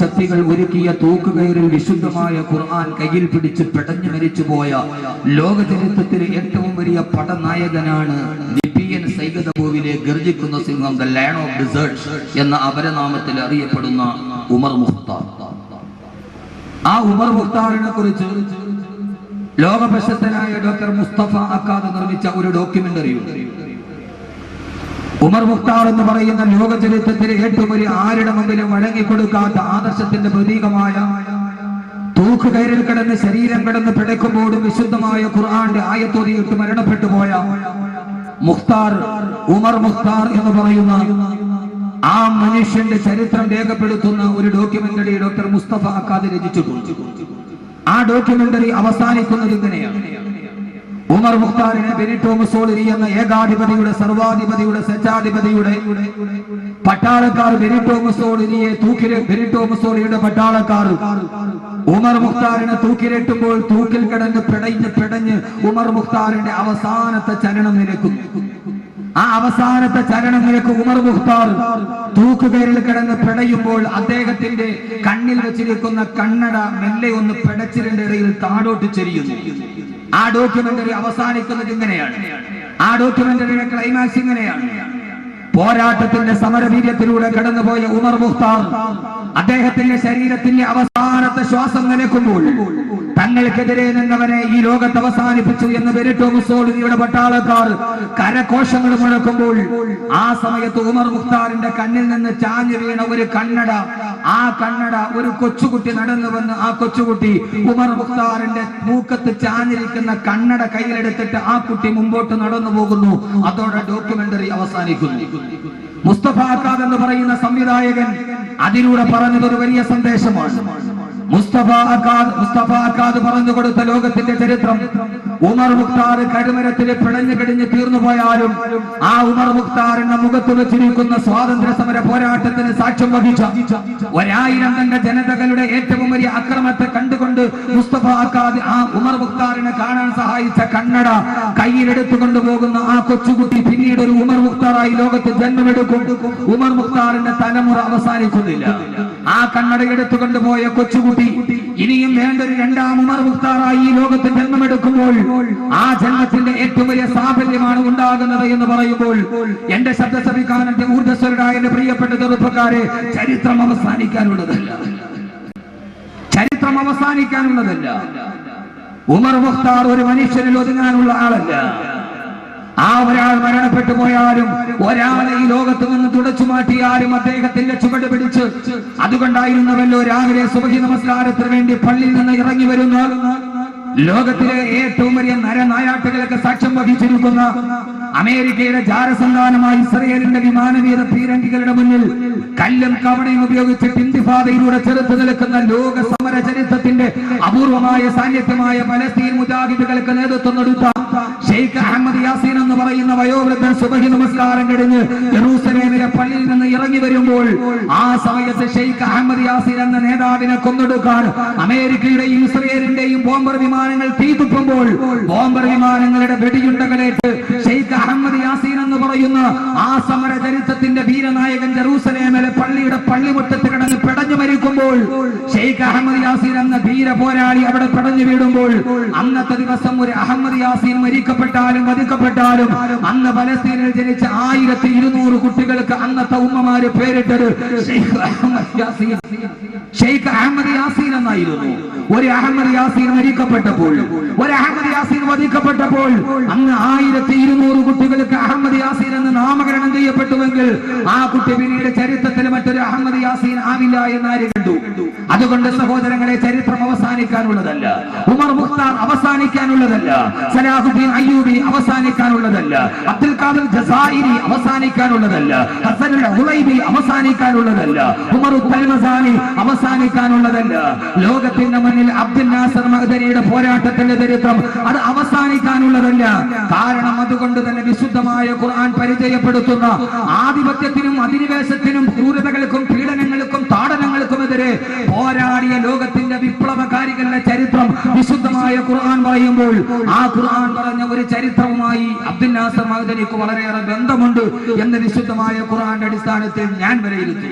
ശക്തികൾ ഒരുക്കിയ തൂക്കുകയറിൽ വിശുദ്ധമായ ഖുർആൻ കയ്യിൽ പിടിച്ച് പെടഞ്ഞു മരിച്ചുപോയ ലോക ചരിത്രത്തിലെ ഏറ്റവും വലിയ പടനായകനാണ് ലിബിയൻ സൈഗതഭൂവിലെ ഗർജിക്കുന്ന സിംഹം, ദ ലയൺ ഓഫ് ഡിസേർട്സ് എന്ന അപരനാമത്തിൽ അറിയപ്പെടുന്ന ഉമർ മുഖ്താർ. ആ ഉമർ മുഖ്താറിനെ കുറിച്ച് ലോക പ്രശസ്തനായ ഡോക്ടർ മുസ്തഫ അക്കാദ് നിർമ്മിച്ച ഒരു ഡോക്യുമെന്ററിയുണ്ട്. ഉമർ മുഖ്താർ എന്ന് പറയുന്ന ലോക ചരിത്രത്തിലെ ഏറ്റവും വലിയ ആരുടെ മുമ്പിലും വഴങ്ങിക്കൊടുക്കാത്ത ആദർശത്തിന്റെ പ്രതീകമായ തൂക്കുകയറിൽ കിടന്ന് ശരീരം കിടന്ന് പിടയ്ക്കുമ്പോഴും വിശുദ്ധമായ ഖുർആന്റെ ആയത്തോതിയിട്ട് മരണപ്പെട്ടു പോയ മുഖ്താർ, ഉമർ മുഖ്താർ എന്ന് പറയുന്ന ആ മനുഷ്യന്റെ ചരിത്രം രേഖപ്പെടുത്തുന്ന ഒരു ഡോക്യുമെന്ററി ഡോക്ടർ മുസ്തഫ അക്കാദ് രചിച്ചിട്ടുണ്ട്. ആ ഡോക്യുമെന്ററി അവസാനിക്കുന്നത് ഇങ്ങനെയാണ്: ഉമർ മുഖ്താറിനെ ബെനിറ്റോ മുസോളിനി എന്ന ഏകാധിപതിയുടെ, സർവാധിപതിയുടെ, സ്വച്ഛാധിപതിയുടെ പട്ടാളക്കാർ ബെനിറ്റോ മുസോളിനിയുടെ പട്ടാളക്കാർ ഉമർ മുഖ്താറിനെ തൂക്കിലെട്ടുമ്പോൾ തൂക്കിൽ കിടന്ന് പിടഞ്ഞ് ഉമർ മുഖ്താറിന്റെ അവസാനത്തെ ചലനം നിലക്കുന്നു. ആ അവസാനത്തെ ചലനം നിലക്ക് ഉമർ മുഖ്താർ തൂക്കുകയറിൽ കിടന്ന് പിടയുമ്പോൾ അദ്ദേഹത്തിന്റെ കണ്ണിൽ വെച്ചിരിക്കുന്ന കണ്ണട മെല്ലെ ഒന്ന് പിടച്ചിലിന്റെ ഇടയിൽ താഴോട്ട് ചെരിയുന്നു. ആ ഡോക്യുമെന്ററി അവസാനിക്കുന്നത് ഇങ്ങനെയാണ്. ആ ഡോക്യുമെന്ററിയുടെ ക്ലൈമാക്സ് ഇങ്ങനെയാണ്: പോരാട്ടത്തിന്റെ സമരവീര്യത്തിലൂടെ കടന്നുപോയ ഉമർ മുഖ്താർ അദ്ദേഹത്തിന്റെ ശരീരത്തിന്റെ അവസാനത്തെ ശ്വാസം നിലക്കുമ്പോൾ തങ്ങൾക്കെതിരെ നിന്നവനെ ഈ ലോകത്ത് അവസാനിപ്പിച്ചു എന്ന് ബെനിറ്റോ മുസോളിനിയുടെ പട്ടാളക്കാർ കരഘോഷങ്ങൾ മുഴക്കുമ്പോൾ ആ സമയത്ത് ഉമർ മുഖ്താറിന്റെ കണ്ണിൽ നിന്ന് ചാഞ്ഞു വീണ ഒരു കണ്ണട, ആ കണ്ണട ഒരു കൊച്ചുകുട്ടി നടന്നു വന്ന് ആ കൊച്ചുകുട്ടി ഉമർ മുഖ്താറിന്റെ മൂക്കത്ത് ചാഞ്ഞിരിക്കുന്ന കണ്ണട കയ്യിലെടുത്തിട്ട് ആ കുട്ടി മുമ്പോട്ട് നടന്നു പോകുന്നു. അതോടെ ഡോക്യുമെന്ററി അവസാനിക്കുന്നു. മുസ്തഫ അക്കാദ് എന്ന് പറയുന്ന സംവിധായകൻ അതിലൂടെ പറഞ്ഞത് ഒരു വലിയ സന്ദേശമാണ്. മുസ്തഫ അക്കാദ് പറഞ്ഞു കൊടുത്ത ലോകത്തിന്റെ ചരിത്രം, ഉമർ മുഖ്താർ കഴുമരത്തിൽ പിടഞ്ഞു കിടിഞ്ഞ് തീർന്നു പോയാലും ആ ഉമർ മുഖ്താറിന്റെ മുഖത്ത് വെച്ചിരിക്കുന്ന സ്വാതന്ത്ര്യ സമര പോരാട്ടത്തിന് സാക്ഷ്യം വഹിച്ച 1000 തന്റെ ജനതകളുടെ ഏറ്റവും വലിയ അക്രമത്തെ കണ്ടുകൊണ്ട് മുസ്തഫ അക്കാദ് ആ ഉമർ മുഖ്താറിനെ കാണാൻ സഹായിച്ച കണ്ണട കയ്യിലെടുത്തുകൊണ്ടു പോകുന്ന ആ കൊച്ചുകുട്ടി പിന്നീട് ഒരു ഉമർ മുഖ്താറായി ലോകത്ത് ജന്മമെടുക്കും. ഉമർ മുഖ്താറിന്റെ തലമുറ അവസാനിക്കുന്നില്ല. ആ കണ്ണട എടുത്തുകൊണ്ടുപോയ കൊച്ചുകുട്ടി ഇനിയും വേണ്ട ഒരു രണ്ടാം ഉമർ മുഖ്താറായി ഈ ലോകത്ത് ജന്മമെടുക്കുമ്പോൾ ആ ജന്മത്തിന്റെ ഏറ്റവും വലിയ സാഫല്യമാണ് ഉണ്ടാകുന്നത് എന്ന് പറയുമ്പോൾ എന്റെ ശബ്ദ ശ്രവിക്കാനന്റെ ഊർജ്ജസ്വരരായ എന്റെ പ്രിയപ്പെട്ട ചെറുപ്പക്കാരെ, ചരിത്രം അവസാനിക്കാനുള്ളതല്ല. ചരിത്രം അവസാനിക്കാനുള്ളതല്ല. ഉമർ മുഖ്താർ ഒരു മനുഷ്യനിൽ ഒതുങ്ങാനുള്ള ആളല്ല. ആ ഒരാൾ മരണപ്പെട്ടു പോയാലും ഒരാളെ ഈ ലോകത്ത് നിന്ന് തുടച്ചു മാറ്റിയാലും അദ്ദേഹത്തിന്റെ ചുവട് പിടിച്ച്, അതുകൊണ്ടായിരുന്നവല്ലോ രാവിലെ സുബഹി നമസ്കാരത്തിന് വേണ്ടി പള്ളിയിൽ നിന്ന് ഇറങ്ങി വരുന്ന ലോകത്തിലെ ഏറ്റവും വലിയ നരനായാട്ടുകൾക്ക് സാക്ഷ്യം വഹിച്ചിരിക്കുന്ന അമേരിക്കയുടെ ജാരസന്താനമായ ഇസ്രയേലിന്റെ വിമാനവീര പീരങ്കികളുടെ മുന്നിൽ കല്ലും കവണയും ഉപയോഗിച്ച് ഇന്തിഫാദയിലൂടെ ചെറുത്തു നിൽക്കുന്ന ലോക സമര ചരിത്രത്തിന്റെ അപൂർവമായ സാന്നിധ്യമായ പലസ്തീൻ മുജാഹിദുകൾക്ക് നേതൃത്വം കൊടുത്ത ഷെയ്ഖ് അഹമ്മദ് യാസീൻ എന്ന് പറയുന്ന വയോവൃദ്ധൻ സുബഹി നമസ്കാരം കഴിഞ്ഞ് യെരൂസലേമിലെ പള്ളിയിൽ നിന്ന് ഇറങ്ങി വരുമ്പോൾ ആ സമയത്ത് ഷെയ്ഖ് അഹമ്മദ് യാസീൻ എന്ന നേതാവിനെ കൊന്നൊടുക്കാൻ അമേരിക്കയുടെയും ഇസ്രയേലിന്റെയും ബോംബർ വിമാനങ്ങൾ തീതുപ്പുമ്പോൾ ബോംബർ വിമാനങ്ങളുടെ വെടിയുണ്ടകളേറ്റ് ഷെയ്ഖ് അഹമ്മദ് യാസീൻ എന്ന് പറയുന്ന ആ സമര ചരിത്രത്തിന്റെ വീരനായകൻ ജെറൂസലേമിലെ പള്ളിയുടെ പള്ളിമുറ്റത്ത് കിടന്ന് പിടഞ്ഞു മരിക്കുമ്പോൾ ഷെയ്ഖ് അഹമ്മദ് യാസീൻ എന്ന ധീര പോരാളി അവിടെ പിടഞ്ഞു വീടുമ്പോൾ അന്നത്തെ ദിവസം ഒരു അഹമ്മദ് യാസീൻ മരിക്കപ്പെട്ടാലും വധിക്കപ്പെട്ടാലും അന്ന് പലസ്തീനിൽ ജനിച്ച 1200 കുട്ടികൾക്ക് അന്നത്തെ ഉമ്മമാര് പേരിട്ടത് ഷെയ്ഖ് അഹമ്മദ് യാസീൻ എന്നായിരുന്നു. ഒരു അഹമ്മദ് യാസീൻ മരിക്കപ്പെട്ടപ്പോൾ, ഒരു അഹമ്മദ് യാസീൻ വധിക്കപ്പെട്ടപ്പോൾ അന്ന് 1200 കുട്ടികൾക്ക് അഹമ്മദ് യാസീൻ എന്ന് നാമകരണം ചെയ്യപ്പെട്ടുവെങ്കിൽ ആ കുട്ടി പിന്നീട് ചരിത്രത്തിൽ മറ്റൊരു അഹമ്മദ് യാസീൻ ആവില്ല എന്നാര് കണ്ടു? അതുകൊണ്ട് സഹോദരങ്ങളെ, ചരിത്രം അവസാനിക്കാനുള്ളതല്ല. ഉമർ മുഖ്താർ അവസാനിക്കാനുള്ളതല്ല. സലാഹുദ്ദീൻ അയ്യൂബി അവസാനിക്കാനുള്ളതല്ല. അബ്ദുൽ ഖാദിർ ജസായിരി അവസാനിക്കാനുള്ളതല്ല. ഹസനുൽ ഹുലൈബി അവസാനിക്കാനുള്ളതല്ല. ഉമർ തൽമസാനി അവസാനിക്കാനുള്ളതല്ല. ലോകത്തിന്റെ മുന്നിൽ അബ്ദുൽ നാസർ മഅ്ദനിയുടെ പോരാട്ടത്തിന്റെ ചരിത്രം അത് അവസാനിക്കാനുള്ളതല്ല. കാരണം അതുകൊണ്ട് തന്നെ വിശുദ്ധമായ ഖുർആൻ പരിചയപ്പെടുത്തുന്ന ആധിപത്യത്തിനും അധിനിവേശത്തിനും ക്രൂരതകൾക്കും പീഡനങ്ങൾക്കും താടനങ്ങൾക്കുമെതിരെ പോരാടിയ ലോകത്തിന്റെ വിപ്ലവകാരികളുടെ ചരിത്രം വിശുദ്ധമായ ഖുർആൻ പറയുമ്പോൾ ആ ഖുർആൻ പറഞ്ഞ ഒരു ചരിത്രവുമായി അബ്ദുൽ നാസർ മഅ്ദനിക്ക് വളരെയേറെ ബന്ധമുണ്ട് എന്ന് വിശുദ്ധമായ ഖുർആന്റെ അടിസ്ഥാനത്തിൽ ഞാൻ വിലയിരുത്തി.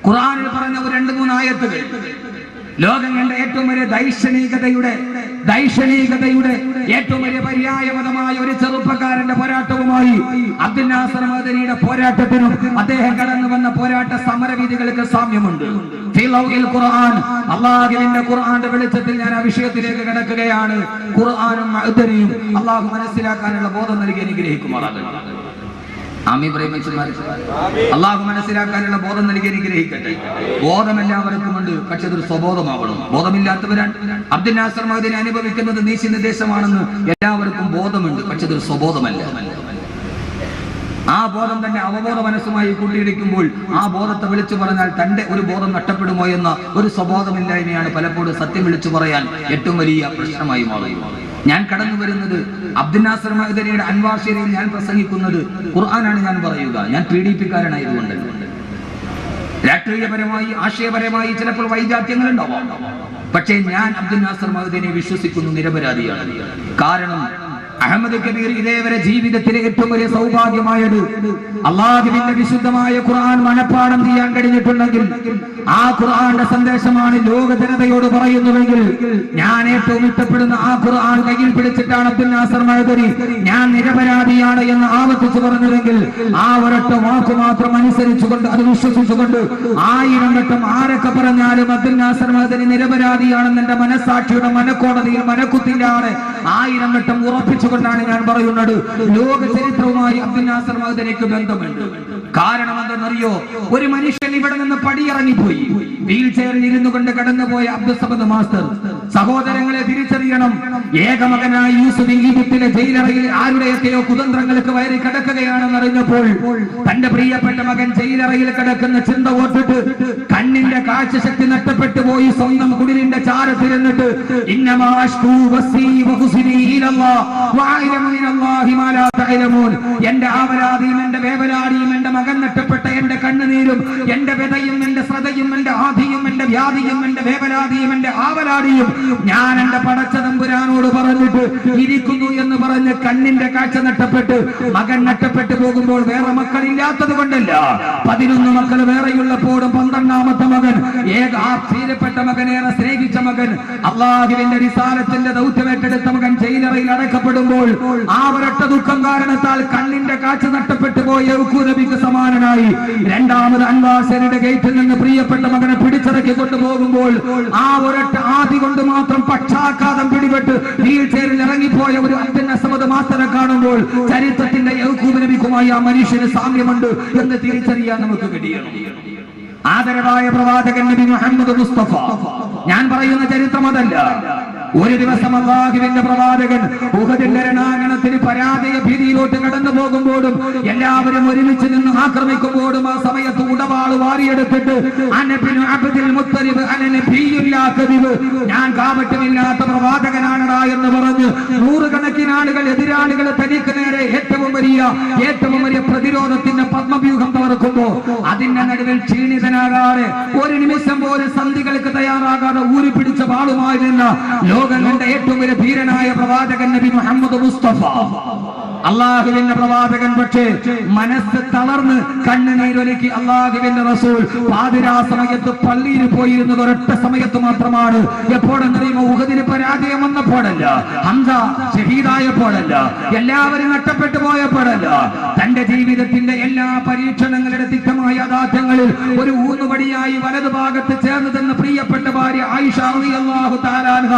ഖുർആനിൽ പറഞ്ഞ ഒരു 2-3 ആയത്തുകൾ ലോകം കണ്ട ഏറ്റവും വലിയ ദൈക്ഷണികതയുടെ ഏറ്റവും വലിയ പര്യായപദമായ ഒരു ചെറുപ്പക്കാരന്റെ പോരാട്ടവുമായി അബ്ദുൽ നാസർ മദനിയുടെ പോരാട്ടത്തിനും അദ്ദേഹം കടന്നു വന്ന പോരാട്ട സമരവീതികൾക്ക് സാമ്യമുണ്ട്. അള്ളാഹുവിന്റെ ഖുർആന്റെ വെളിച്ചത്തിൽ ഞാൻ ആ വിഷയത്തിലേക്ക് കിടക്കുകയാണ്. ഖുർആനും മഅദനിയും അള്ളാഹു മനസ്സിലാക്കാനുള്ള ബോധം നൽകി അനുഗ്രഹിക്കുമാറാകട്ടെ. അള്ളാഹു മനസ്സിലാക്കാനുള്ള ബോധം നൽകി അനുഗ്രഹിക്കട്ടെ. ബോധം എല്ലാവർക്കും ഉണ്ട്, പക്ഷെ അതൊരു സ്വബോധമാവണം. ബോധമില്ലാത്തവരാണ്. അബ്ദുൽ നാസർ മഅദനി അനുഭവിക്കുന്നത് നീതി നിർദ്ദേശമാണെന്ന് എല്ലാവർക്കും ബോധമുണ്ട്, പക്ഷെ അതൊരു സ്വബോധമല്ല. ആ ബോധം തന്നെ അവബോധ മനസ്സുമായി കൂട്ടിയിടിക്കുമ്പോൾ ആ ബോധത്തെ വിളിച്ചു പറഞ്ഞാൽ തന്റെ ഒരു ബോധം നഷ്ടപ്പെടുമോ എന്ന ഒരു സ്വബോധമില്ലായ്മയാണ് പലപ്പോഴും സത്യം വിളിച്ചു പറയാൻ ഏറ്റവും വലിയ പ്രശ്നമായി മാറുന്നത്. ഞാൻ കടന്നു വരുന്നത് അബ്ദുൽ നാസർ മഅദനിയുടെ അൻവാർ ശരീരയിൽ ഞാൻ പ്രസംഗിക്കുന്നത് ഖുർആനാണ് ഞാൻ പറയുക. ഞാൻ PDP-കാരനായതുകൊണ്ട് രാഷ്ട്രീയപരമായി ആശയപരമായി ചിലപ്പോൾ വൈജാത്യങ്ങൾ ഉണ്ടാവാം, പക്ഷേ ഞാൻ അബ്ദുൽ നാസർ മഅദനിയെ വിശ്വസിക്കുന്നു, നിരപരാധിയാണ്. കാരണം അഹമ്മദ് കബീർ ഇതേവരെ ജീവിതത്തിലെ ഏറ്റവും വലിയ സൗഭാഗ്യമായത് അള്ളാഹുവിന്റെ വിശുദ്ധമായ ഖുർആൻ മനഃപ്പാഠം ചെയ്യാൻ കഴിഞ്ഞിട്ടുണ്ടെങ്കിൽ ആ ഖുർആന്റെ സന്ദേശമാണ് ലോക ജനതയോട് പറയുന്നുവെങ്കിൽ ഞാൻ ഏറ്റവും ഇഷ്ടപ്പെടുന്ന ആ ഖുർആൻ കയ്യിൽ പിടിച്ചിട്ടാണ് അബ്ദുൽ നാസർ മഅദനി ഞാൻ നിരപരാധിയാണ് എന്ന് ആവർത്തിച്ചു പറഞ്ഞതെങ്കിൽ ആ ഒരൊറ്റ വാക്കു മാത്രം അനുസരിച്ചുകൊണ്ട് അത് വിശ്വസിച്ചുകൊണ്ട് 1000 വട്ടം ആരൊക്കെ പറഞ്ഞാലും അബ്ദുൽ നാസർ മഅദനി നിരപരാധിയാണെന്ന് എന്റെ മനസ്സാക്ഷിയുടെ മനക്കോടതിയിൽ മനക്കുത്തിലാണ് 1000 വട്ടം ഉറപ്പിച്ചു കൊണ്ടാണ് ഞാൻ പറയുന്നത്. ലോക ചരിത്രവുമായി അബ്ദുൽ നാസർ മഅദനിക്ക് ബന്ധമുണ്ട്. കാരണം എന്തെന്നറിയോ? ഒരു മനുഷ്യൻ ഇവിടെ നിന്ന് പടിയിറങ്ങിപ്പോയി, വീൽ ചെയറിൽ ഇരുന്നു കൊണ്ട് കടന്നുപോയ അബ്ദുൽ സമദ് മാസ്റ്റർ. സഹോദരങ്ങളെ തിരിച്ചറിയണം, ഏകമകനായി യൂസുഫ് ഈജിപ്തിലെ ജയിലറയിൽ ആരുടെയൊക്കെയോ കുതന്ത്രങ്ങൾക്ക് വയറി കിടക്കുകയാണെന്ന് അറിഞ്ഞപ്പോൾ തന്റെ പ്രിയപ്പെട്ട മകൻ ജയിലറയിൽ കിടക്കുന്ന ചിന്ത ഓർത്തിട്ട് കണ്ണിന്റെ കാഴ്ചശക്തി നഷ്ടപ്പെട്ടു പോയി സ്വന്തം കുടിലിന്റെ ചാരത്തിരുന്നിട്ട് എന്റെ ആവലാതിയും എന്റെ വേവലാടിയും എന്റെ മകൻ നഷ്ടപ്പെട്ട എന്റെ കണ്ണുനീരും എന്റെ വ്യതയും എന്റെ ശ്രദ്ധയും എന്റെ ആധിയും എന്റെ വ്യാധിയും എന്റെ വേവലാതിയും എന്റെ ആവലാടിയും ഞാൻ എന്റെ പടച്ച തമ്പുരാനോട് പറഞ്ഞിട്ട് ഇരിക്കുന്നു എന്ന് പറഞ്ഞ് കണ്ണിന്റെ കാഴ്ച നഷ്ടപ്പെട്ട് മകൻ നഷ്ടപ്പെട്ടു പോകുമ്പോൾ വേറെ മക്കളില്ലാത്തത് കൊണ്ടല്ല, 11 മക്കൾ വേറെയുള്ളപ്പോഴും 12ാമത്തെ മകൻ പ്രിയപ്പെട്ട മകനേറെ സ്നേഹിച്ച മകൻ അള്ളാഹുവിന്റെ റിസാലത്തിന്റെ ദൗത്യമേറ്റെടുത്ത മകൻ ജയിലറയിൽ അടക്കപ്പെടുമ്പോൾ ആ ഒരൊറ്റ ദുഃഖം കാരണത്താൽ കണ്ണിന്റെ കാഴ്ച നഷ്ടപ്പെട്ടു പോയ നബിക്ക് സമാനനായി രണ്ടാമത് അൻവാസരുടെ ഗേറ്റിൽ നിന്ന് പ്രിയപ്പെട്ട മകനെ പിടിച്ചിറക്കി കൊണ്ടുപോകുമ്പോൾ ആ ഒരൊറ്റ ആദി കൊണ്ട് മാത്രം പക്ഷാഘാതം പിടിപെട്ട് വീൽ ചെയറിൽ ഇറങ്ങിപ്പോയ ഒരു അബ്ദുൽ നാസർ മാസ്റ്ററെ കാണുമ്പോൾ ചരിത്രത്തിന്റെ യഹൂദ നബിക്കുമായി ആ മനുഷ്യന് സാമ്യമുണ്ട് എന്ന് തിരിച്ചറിയാൻ നമുക്ക് കഴിയണം. ആദരവായ പ്രവാചകൻ നബി മുഹമ്മദ് മുസ്തഫ, ഞാൻ പറയുന്ന ചരിത്രം അതല്ല. ഒരു ദിവസം അല്ലാഹുവിന്റെ പ്രവാചകൻ ഉഹദിന്റെ രണാങ്കണത്തിന് പരാജയ ഭീതിയിലോട്ട് കടന്നു പോകുമ്പോഴും എല്ലാവരും ഒരുമിച്ച് നിന്ന് ആക്രമിക്കുമ്പോഴും ആ സമയത്ത് ഉടവാള് വാരിയെടുത്തിട്ട് ഞാൻ കാപട്യമില്ലാത്ത പ്രവാചകനാണടാ എന്ന് പറഞ്ഞ് 100 കണക്കിന് ആളുകൾ എതിരാളികൾ തനിക്ക് നേരെ ഏറ്റവും വലിയ പ്രതിരോധത്തിന്റെ പത്മവ്യൂഹം തകർക്കുമ്പോ അതിന്റെ നടുവിൽ ക്ഷീണിതനാകാതെ ഒരു നിമിഷം പോലും സന്ധികൾക്ക് തയ്യാറാകാതെ ഊരി പിടിച്ച വാളുമായി നിന്ന ലോകം കണ്ട ഏറ്റവും വലിയ ധീരനായ പ്രവാചകൻ നബി മുഹമ്മദ് മുസ്തഫ, അള്ളാഹുവിന്റെ പ്രവാചകൻ. പക്ഷേ മനസ്സ് തളർന്ന് കണ്ണുനീരൊരുക്കി അള്ളാഹുവിന്റെ റസൂൽ പാതിരാ സമയത്ത് പള്ളിയിൽ പോയിരുന്നത് ഒരൊറ്റ സമയത്ത് മാത്രമാണ്. എപ്പോഴെന്നറിയുമോ? ഉഹദിന് പരാജയം വന്നപ്പോഴല്ല, ഹംസ ഷഹീദായപ്പോഴല്ല, എല്ലാവരും നഷ്ടപ്പെട്ടു പോയപ്പോഴല്ല, തന്റെ ജീവിതത്തിന്റെ എല്ലാ പരീക്ഷണങ്ങളുടെ തിക്തമായ യാഥാർത്ഥ്യങ്ങളിൽ ഒരു ഊന്നുപടിയായി വലതുഭാഗത്ത് ചേർന്ന് തന്ന പ്രിയപ്പെട്ട ഭാര്യ ആയിഷ റളിയല്ലാഹു തആല അൻഹ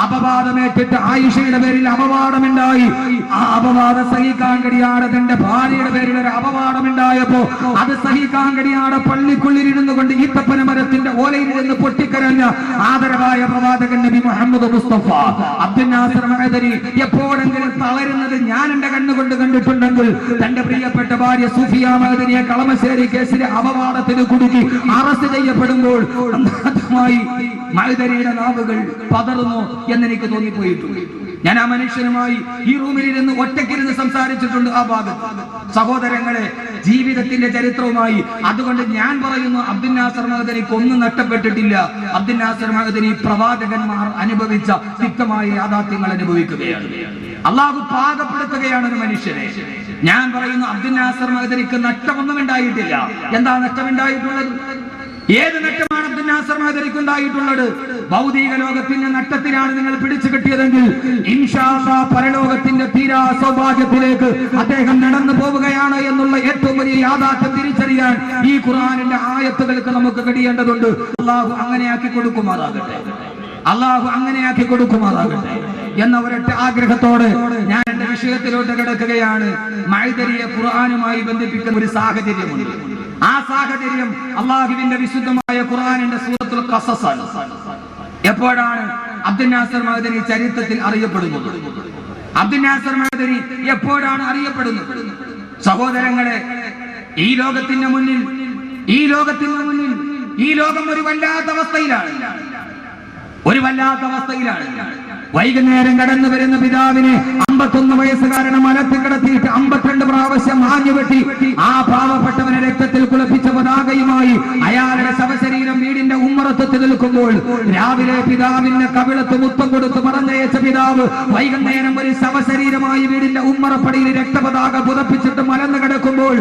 അപവാദമേറ്റിട്ട് ആയിഷയുടെ പേരിൽ അപവാദമുണ്ടായി. ആ അപവാദം സഹിക്കാൻ കഴിയാതെ തന്റെ ഭാര്യയുടെ പേരിൽ ഒരു അപവാദമുണ്ടായപ്പോ അത് സഹിക്കാൻ കഴിയാതെ പള്ളിക്കുള്ളിൽ ഇരുന്നു കൊണ്ട് ഈത്തപ്പന മരത്തിന്റെ ഓലയിൽ നിന്ന് പൊട്ടിക്കരഞ്ഞ ആദരവായ പ്രവാചകൻ നബി മുഹമ്മദ് മുസ്തഫ അബ്ദുൽ നാസർ മഅദനി എപ്പോഴെങ്കിലും തളരുന്നത് ഞാൻ എന്റെ കണ്ണുകൊണ്ട് കണ്ടിട്ടുണ്ടെങ്കിൽ തന്റെ പ്രിയപ്പെട്ട ഭാര്യ സുഫിയ മഅദനിയെ കളമശ്ശേരി കേസിലെ അപവാദത്തിന് കുടുക്കി അറസ്റ്റ് ചെയ്യപ്പെടുമ്പോൾ മഅദനിയുടെ നാവുകൾ പതറുന്നു എന്നെനിക്ക് തോന്നിപ്പോയിട്ടുണ്ട്. ഞാൻ ആ മനുഷ്യനുമായി ഈ റൂമിലിരുന്ന് ഒറ്റയ്ക്കിരുന്ന് സംസാരിച്ചിട്ടുണ്ട് ആ ഭാഗത്ത്. സഹോദരങ്ങളെ, ജീവിതത്തിന്റെ ചരിത്രവുമായി അതുകൊണ്ട് ഞാൻ പറയുന്നു, അബ്ദുൽ നാസർ മഅദനിക്ക് ഒന്നും നഷ്ടപ്പെട്ടിട്ടില്ല. അബ്ദുൽ നാസർ മഅദനി പ്രവാചകന്മാർ അനുഭവിച്ച തിക്തമായ യാഥാർത്ഥ്യങ്ങൾ അനുഭവിക്കുകയാണ്. അള്ളാഹു പാകപ്പെടുത്തുകയാണ് ഒരു മനുഷ്യനെ. ഞാൻ പറയുന്നു, അബ്ദുൽ നാസർ മഅദനിക്ക് നഷ്ടമൊന്നും ഉണ്ടായിട്ടില്ല. എന്താ നഷ്ടമുണ്ടായിട്ടുള്ളത്? ഏത് നട്ടമാണ് അബ്ദുൽ നാസർ മഅദനിക്ക് ഉണ്ടായിട്ടുള്ളത്? ഭൗതിക ലോകത്തിന്റെ നട്ടത്തിലാണ് നിങ്ങൾ പിടിച്ചു കിട്ടിയതെങ്കിൽ ഇൻഷാ അല്ലാഹ് പരലോകത്തിന്റെ തീരാ സൗഭാഗ്യത്തിലേക്ക് അദ്ദേഹം നടന്നു പോവുകയാണ് എന്നുള്ള ഏറ്റവും വലിയ യാഥാർത്ഥ്യം തിരിച്ചറിയാൻ ഈ ഖുർആനിന്റെ ആയത്തുകൾക്ക് നമുക്ക് കഴിയേണ്ടതുണ്ട്. അല്ലാഹു അങ്ങനെയാക്കി കൊടുക്കുമാറാകട്ടെ, അല്ലാഹു അങ്ങനെയാക്കി കൊടുക്കുമാറാകട്ടെ എന്ന ഒരൊറ്റ ആഗ്രഹത്തോടെ ഞാൻ എന്റെ വിഷയത്തിലോട്ട് കിടക്കുകയാണ്. മഅദനിയെ ഖുർആനുമായി ബന്ധിപ്പിക്കുന്ന ഒരു സാഹചര്യമുണ്ട്. ആ സാഹചര്യം അല്ലാഹുവിന്റെ വിശുദ്ധമായ ഖുർആനിന്റെ സൂറത്തുൽ ഖസസ് ആണ്. എപ്പോഴാണ് അബ്ദുൽ നാസർ മഅദനി ചരിത്രത്തിൽ അറിയപ്പെടുന്നത്? അബ്ദുൽ നാസർ മഅദനി എപ്പോഴാണ് അറിയപ്പെടുന്നത്? സഹോദരങ്ങളെ, ഈ ലോകത്തിന്റെ മുന്നിൽ ഈ ലോകം ഒരു വല്ലാത്ത അവസ്ഥയിലാണ്. വൈകുന്നേരം കടന്നു വരുന്ന പിതാവിനെ 51 വയസ്സുകാരനെ മലത്തിൽ കിടത്തിയിട്ട് 52 പ്രാവശ്യം ആഞ്ഞുവെട്ടി ആ പാവപ്പെട്ടവനെ രക്തത്തിൽ കുളിപ്പിച്ച പതാകയുമായി അയാളുടെ ശവശരീരം വീടിന്റെ ഉമ്മറത്ത് നിൽക്കുമ്പോൾ രാവിലെ പിതാവിന്റെ കവിളത്ത് മുത്തം കൊടുത്ത് പറഞ്ഞയച്ച പിതാവ് വൈകുന്നേരം ഒരു ശവശരീരമായി വീടിന്റെ ഉമ്മറപ്പടിയിൽ രക്തപതാക പുതപ്പിച്ചിട്ട് മലന്ന് കിടക്കുമ്പോൾ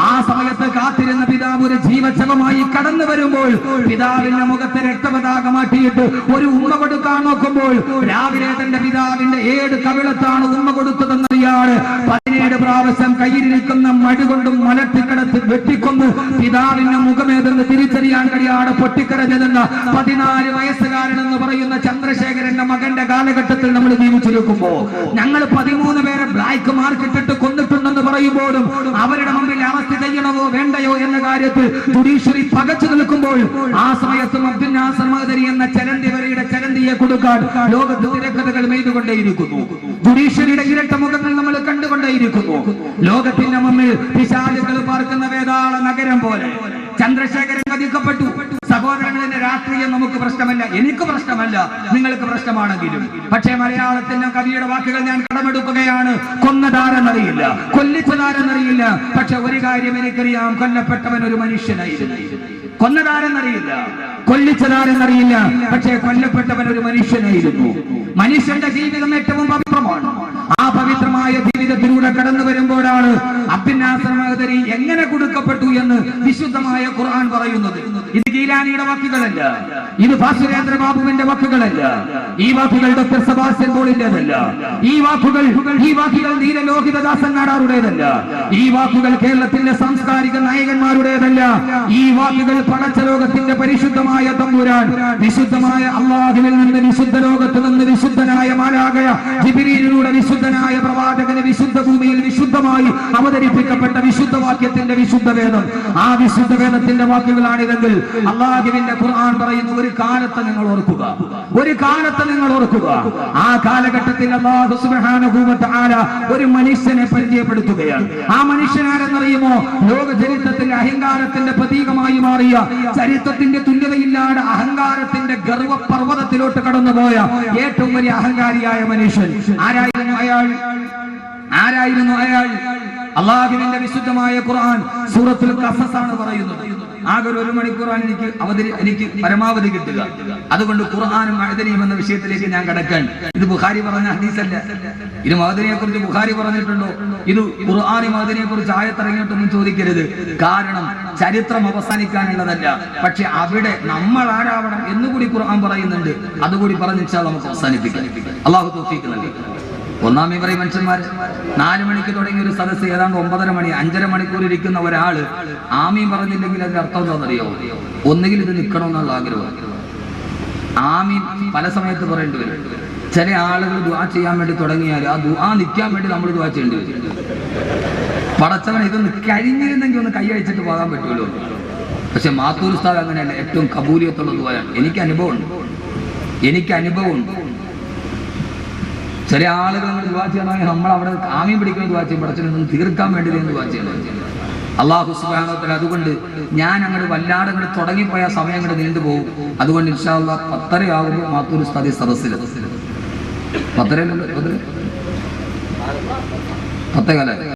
ആ സമയത്ത് കാത്തിരുന്ന പിതാവ് ഒരു ജീവശവമായി കടന്നു വരുമ്പോൾ പിതാവിന്റെ മുഖത്ത് രക്തപതാക മാറ്റിയിട്ട് ഒരു ഉമ്മ കൊടുക്കാൻ നോക്കുമ്പോൾ രാവിലെ തന്റെ പിതാവിന്റെ 7 കവിളത്താണ് ഉമ്മ കൊടുത്തതെന്നറിയാതെ 17 പ്രാവശ്യം കയ്യിലിരിക്കുന്ന മടി കൊണ്ടും മലട്ടിക്കടത്ത് വെട്ടിക്കൊന്ന് പിതാവിന്റെ മുഖമേതെന്ന് തിരിച്ചറിയാൻ കഴിയാതെ പൊട്ടിക്കരഞ്ഞതെന്ന 14 വയസ്സുകാരനെന്ന് പറയുന്ന ചന്ദ്രശേഖരന്റെ മകന്റെ കാലഘട്ടത്തിൽ നമ്മൾ ജീവിച്ചിരിക്കുമ്പോ ഞങ്ങൾ 13 പേരെ ബ്ലാക്ക് മാർക്കിട്ടിട്ട് കൊന്നിട്ടുണ്ടെന്ന് പറയുമ്പോഴും അവരുടെ മുമ്പിൽ അവസ്ഥ ചെയ്യണമോ വേണ്ടയോ എന്ന കാര്യത്തിൽ ജുഡീഷ്യറി പകച്ചു നിൽക്കുമ്പോൾ ആ സമയത്തും അബ്ദുൽ നാസർ മഅദനി എന്ന ചലന്തിവരയുടെ ചലന്തിയെ കൊടുക്കാൻ ലോകത്ത് തിരക്കഥകൾ മെയ്തുകൊണ്ടേയിരിക്കുന്നു. ജുഡീഷ്യറിയുടെ ഇരട്ട മുഖങ്ങൾ നമ്മൾ കണ്ടുകൊണ്ടേയിരിക്കുന്നു. ലോകത്തിന്റെ മുമ്പിൽ പിശാചുക്കൾ പാർക്കുന്ന വേതാള നഗരം പോലെ ചന്ദ്രശേഖരൻ വധിക്കപ്പെട്ടു. സഹോദരങ്ങളുടെ രാഷ്ട്രീയം നമുക്ക് പ്രശ്നമല്ല, എനിക്ക് പ്രശ്നമല്ല, നിങ്ങൾക്ക് പ്രശ്നമാണെങ്കിലും. പക്ഷേ മലയാളത്തിന്റെ കവിയുടെ വാക്കുകൾ ഞാൻ കടമെടുക്കുകയാണ്. കൊന്നതാരെന്നറിയില്ല, കൊല്ലിച്ചതാരെന്നറിയില്ല, പക്ഷെ ഒരു കാര്യം എനിക്കറിയാം, കൊല്ലപ്പെട്ടവൻ ഒരു മനുഷ്യനായിരുന്നു. കൊന്നതാരെന്നറിയില്ല, കൊല്ലിച്ചതാരെന്നറിയില്ല, പക്ഷേ കൊല്ലപ്പെട്ടവൻ ഒരു മനുഷ്യനായിരുന്നു. മനുഷ്യന്റെ ജീവിതം ഏറ്റവും പവിത്രമാണ്. ആ പവിത്രമായ ജീവിതത്തിലൂടെ കടന്നു വരുമ്പോഴാണ് അബ്ദുൽ നാസർ മഅദനി എങ്ങനെ കൊടുക്കപ്പെട്ടു എന്ന് വിശുദ്ധമായ ഖുർആൻ പറയുന്നത്. ഇത് ഗീലാനിയുടെ വാക്കുകളല്ല, ഇത് ഭാസുരേന്ദ്ര ബാബുവിന്റെ വാക്കുകളല്ല, ഈ വാക്കുകൾ ഡോക്ടർ സെബാസ്റ്റ്യൻ പോളിന്റേതല്ല, ഈ വാക്കുകൾ നീലലോഹിതദാസൻ നാടാറുടേതല്ല, ഈ വാക്കുകൾ കേരളത്തിന്റെ സാംസ്കാരിക നായകന്മാരുടേതല്ല, ഈ വാക്കുകൾ പടച്ച ലോകത്തിന്റെ പരിശുദ്ധമായ തമ്പുരാൻ വിശുദ്ധമായ അല്ലാഹുവിൽ നിന്ന് വിശുദ്ധ ലോകത്ത് നിന്ന് വിശുദ്ധനായ മാലാഖയ ജിബ്രീലിലൂടെ വിശുദ്ധനായ പ്രവാചകന് വിശുദ്ധ ഭൂമിയിൽ വിശുദ്ധമായി അവതരിപ്പിക്കപ്പെട്ട വിശുദ്ധ വാക്യത്തിന്റെ വിശുദ്ധ വേദം. ആ വിശുദ്ധ വേദത്തിന്റെ വാക്കുകളാണിതെങ്കിൽ അല്ലാഹുവിന്റെ ഖുർആൻ പറയുന്ന ഒരു കാലത്തെ നിങ്ങൾ ഓർക്കുക, ഒരു കാലത്തെ നിങ്ങൾ ഓർക്കുക. ആ കാലഘട്ടത്തിൽ അല്ലാഹു സുബ്ഹാനഹു വ തആല ഒരു മനുഷ്യനെ പരിചയപ്പെടുത്തുകയാണ്. ആ മനുഷ്യനാരെന്നറിയുമോ? ലോക ചരിത്രത്തിൽ അഹങ്കാരത്തിന്റെ പ്രതീകമായി മാറിയ, ചരിത്രത്തിന്റെ തുല്യതയില്ലാതെ അഹങ്കാരത്തിന്റെ ഗർവപർവ്വതത്തിലോട്ട് കടന്നുപോയ ഏറ്റവും വലിയ അഹങ്കാരിയായ മനുഷ്യൻ ആരായിരുന്നു അയാൾ? അല്ലാഹുവിന്റെ വിശുദ്ധമായ ഖുർആൻ സൂറത്തുൽ ഖസസ് ആണ് പറയുന്നത്. ആകെ 1 മണിക്കൂറാണ് എനിക്ക് പരമാവധി കിട്ടുക. അതുകൊണ്ട് ഖുർആനും മഅദനിയും എന്ന വിഷയത്തിലേക്ക് ഞാൻ കടക്കാൻ. ഇത് ബുഖാരി പറഞ്ഞ ഹദീസല്ല. ഇത് മഅദനിയെ കുറിച്ച് ബുഖാരി പറഞ്ഞിട്ടുണ്ടോ? ഇത് ഖുർആനും മഅദനിയെ കുറിച്ച് ആയത്തിറങ്ങിയിട്ടൊന്നും ചോദിക്കരുത്. കാരണം ചരിത്രം അവസാനിക്കാനുള്ളതല്ല. പക്ഷെ അവിടെ നമ്മൾ ആരാവണം എന്നുകൂടി ഖുർആൻ പറയുന്നുണ്ട്. അതുകൂടി പറഞ്ഞ് ഇൻഷാ അല്ലാഹ് നമുക്ക് അവസാനിപ്പിക്കാം. അല്ലാഹു തൗഫീഖ് നൽകി. ഒന്നാം ഇവരെ മനുഷ്യന്മാർ 4 മണിക്ക് തുടങ്ങിയ ഒരു സദസ്സ് ഏതാണ്ട് 9:30 മണി 5.5 മണിക്കൂർ ഇരിക്കുന്ന ഒരാള് ആമീൻ പറഞ്ഞില്ലെങ്കിൽ അതിന്റെ അർത്ഥം എന്താണെന്നറിയോ? ഒന്നുകിൽ ഇത് നിൽക്കണമെന്നുള്ള ആഗ്രഹം. ആമീൻ പല സമയത്ത് പറയേണ്ടി വരും. ചില ആളുകൾ ദുആ ചെയ്യാൻ വേണ്ടി തുടങ്ങിയാൽ ആ ദുആ നിൽക്കാൻ വേണ്ടി നമ്മൾ ദുആ ചെയ്യേണ്ടി വരും. പടച്ചവൻ ഇതൊന്ന് കഴിഞ്ഞിരുന്നെങ്കിൽ ഒന്ന് കൈ അഴിച്ചിട്ട് പോകാൻ പറ്റുമല്ലോ. പക്ഷെ മാത്തൂർ ഉസ്താദ് അങ്ങനെയല്ല, ഏറ്റവും കബൂലിയത്തുള്ള ദുആയാണ്. എനിക്ക് അനുഭവമുണ്ട്. ചില ആളുകൾ ദുആ ചെയ്യണമെങ്കിൽ നമ്മൾ അവിടെ ആമീൻ പിടിക്കുന്ന ദുആ ചെയ്യും, പടച്ചവനെ തീർക്കാൻ വേണ്ടി ദുആ ചെയ്യണം. അല്ലാഹു സുബ്ഹാനഹു വ തആല അതുകൊണ്ട് ഞാൻ അങ്ങോട്ട് വല്ലാതെ അങ്ങോട്ട് തുടങ്ങിപ്പോയ സമയം അങ്ങോട്ട് നീണ്ടുപോകും. അതുകൊണ്ട് ഇൻഷാ അല്ലാഹ് 10:30 ആകുമ്പോൾ മാത്തൂർ ഉസ്താദി സദസ്സിൽ 10:30 10:15